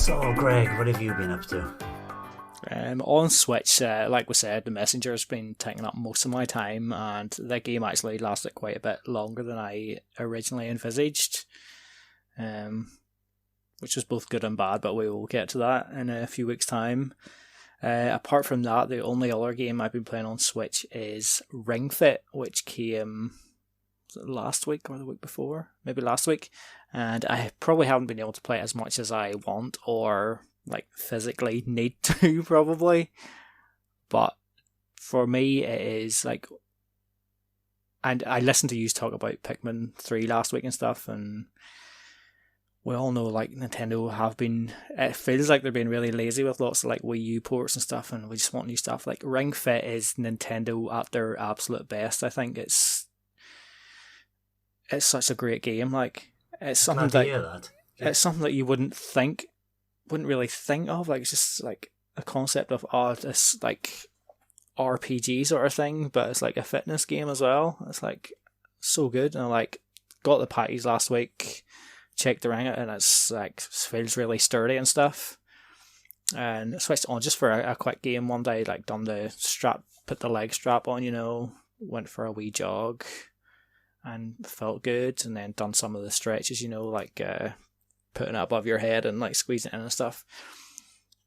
So, Greg, what have you been up to? On Switch, like we said, the Messenger's been taking up most of my time, and that game actually lasted quite a bit longer than I originally envisaged, which was both good and bad, but we will get to that in a few weeks' time. Apart from that, the only other game I've been playing on Switch is Ring Fit, which came last week or the week before, maybe last week, and I probably haven't been able to play it as much as I want or like physically need to probably, but for me it is like, and I listened to you talk about Pikmin 3 last week and stuff, and we all know like Nintendo have been, it feels like they're being really lazy with lots of like Wii U ports and stuff, and we just want new stuff. Like Ring Fit is Nintendo at their absolute best. I think it's such a great game. Like it's something it's something that you wouldn't really think of. Like it's just like a concept of this like RPG sort of thing, but it's like a fitness game as well. It's like so good, and I like got the patties last week, checked the ring out, and it's like feels really sturdy and stuff. And I switched on just for a quick game one day, like done the strap, put the leg strap on, went for a wee jog and felt good, and then done some of the stretches, like putting it above your head and like squeezing it in and stuff,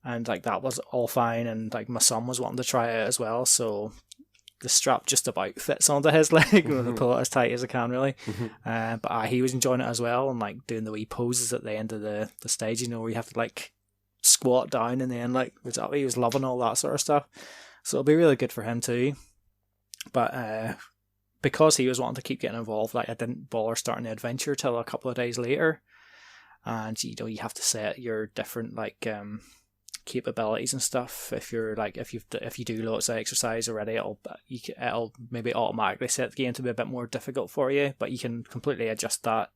and like that was all fine. And like my son was wanting to try it as well, so the strap just about fits onto his leg when I pull it as tight as I can, really. But he was enjoying it as well, and like doing the wee poses at the end of the stage, where you have to like squat down and then like he was loving all that sort of stuff. So it'll be really good for him too. But because he was wanting to keep getting involved, like I didn't bother starting the adventure till a couple of days later. And you have to set your different like capabilities and stuff. If you're like if you do lots of exercise already, it'll maybe automatically set the game to be a bit more difficult for you. But you can completely adjust that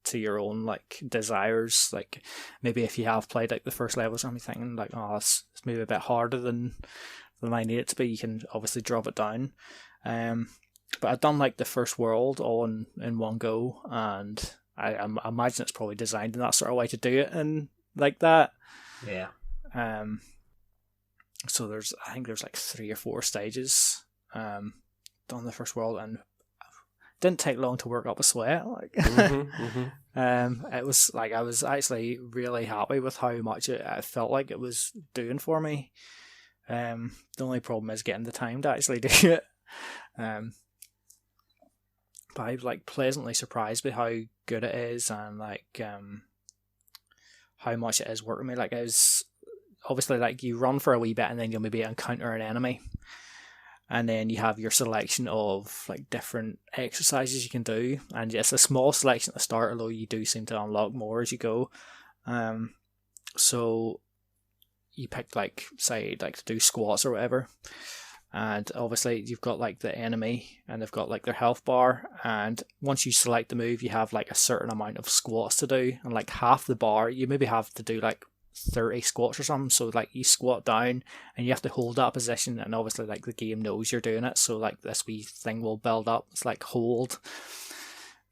to your own like desires. Like maybe if you have played like the first levels, I'm thinking like, oh, it's maybe a bit harder than I need it to be. You can obviously drop it down. But I've done like the first world all in one go, and I imagine it's probably designed in that sort of way to do it and like that. Yeah. So I think there's like 3 or 4 stages. Done the first world, and it didn't take long to work up a sweat. Like, it was like I was actually really happy with how much it felt like it was doing for me. The only problem is getting the time to actually do it. But I was like pleasantly surprised by how good it is, and like how much it is working me. Like it was obviously like you run for a wee bit, and then you'll maybe encounter an enemy, and then you have your selection of like different exercises you can do, and it's a small selection at the start, although you do seem to unlock more as you go. So you pick like say like to do squats or whatever. And obviously you've got like the enemy, and they've got like their health bar, and once you select the move, you have like a certain amount of squats to do, and like half the bar you maybe have to do like 30 squats or something. So like you squat down and you have to hold that position, and obviously like the game knows you're doing it, so like this wee thing will build up. It's like hold,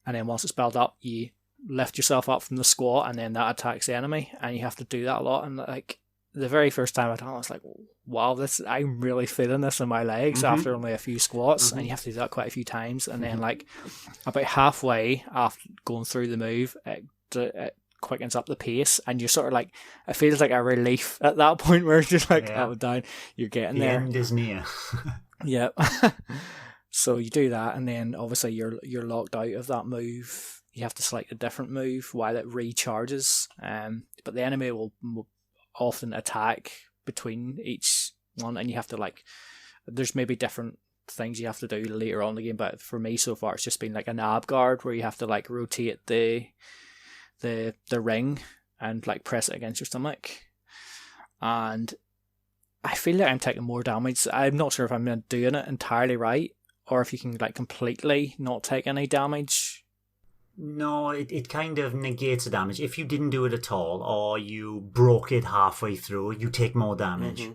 and then once it's built up, you lift yourself up from the squat, and then that attacks the enemy, and you have to do that a lot. And like the very first time I done it, I was like, wow, I'm really feeling this in my legs after only a few squats. And you have to do that quite a few times, and then like about halfway after going through the move, it quickens up the pace, and you're sort of like, it feels like a relief at that point where it's just like, oh, down, you're getting there. The end is near. Yeah. So you do that, and then obviously you're locked out of that move. You have to select a different move while it recharges. But the enemy will often attack between each one, and you have to like, there's maybe different things you have to do later on in the game, but for me so far it's just been like an ab guard where you have to like rotate the ring and like press it against your stomach, and I feel like I'm taking more damage. I'm not sure if I'm doing it entirely right, or if you can like completely not take any damage. No, it kind of negates the damage. If you didn't do it at all, or you broke it halfway through, you take more damage.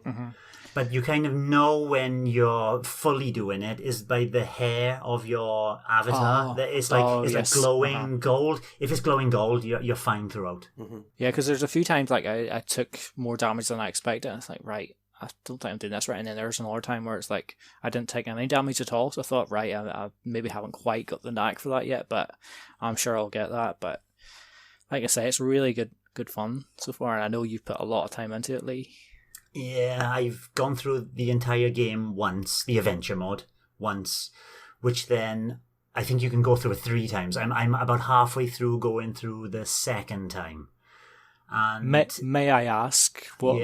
But you kind of know when you're fully doing it is by the hair of your avatar. It's like glowing gold. If it's glowing gold, you're fine throughout. Mm-hmm. Yeah, because there's a few times like I took more damage than I expected. And it's like, right, I don't think I'm doing this right. And then there's another time where it's like I didn't take any damage at all. So I thought, right, I maybe haven't quite got the knack for that yet, but I'm sure I'll get that. But like I say, it's really good fun so far, and I know you've put a lot of time into it, Lee. Yeah, I've gone through the entire game once, the adventure mode once, which then I think you can go through it 3 times. I'm about halfway through going through the second time. And may I ask what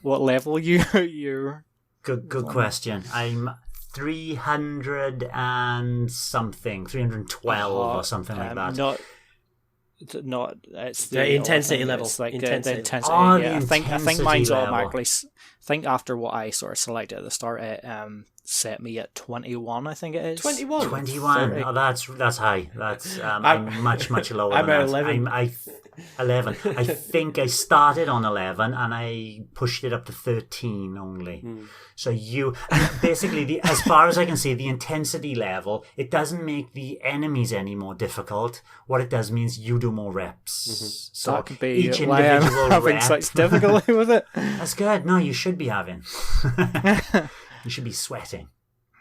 level you're? Good question. I'm 300 and something, 312 or something like that. Not it's the intensity level. It's like intensity. the intensity. Oh, yeah, the I think mine's level. automatically. I think after what I sort of selected at the start, it set me at 21. I think it is 21. 21. Oh, that's high. That's I'm much lower. I'm than at 11. I'm 11. I think I started on 11 and I pushed it up to 13 only. So basically, as far as I can see, the intensity level, it doesn't make the enemies any more difficult. What it does means you do more reps. Mm-hmm. So that could be each why individual I'm having rep, such difficulty with it. That's good. No, you should be having. You should be sweating.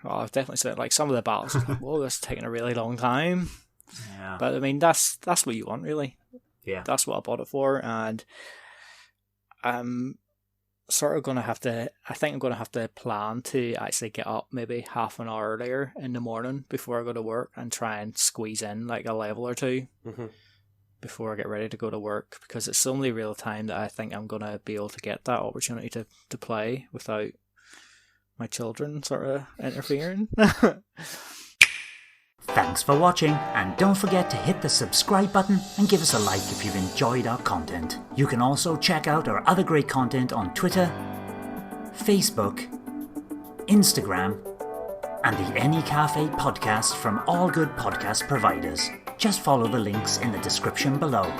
Well, I've definitely said like some of the battles. Like, whoa, this is taking a really long time. Yeah. But I mean, that's what you want, really. Yeah. That's what I bought it for, and I'm sort of going to have to. I think I'm going to have to plan to actually get up maybe half an hour earlier in the morning before I go to work and try and squeeze in like a level or two before I get ready to go to work, because it's the only real time that I think I'm going to be able to get that opportunity to play without my children sort of interfering. Thanks for watching, and don't forget to hit the subscribe button and give us a like if you've enjoyed our content. You can also check out our other great content on Twitter, Facebook, Instagram, and the N-E Café podcast from all good podcast providers. Just follow the links in the description below.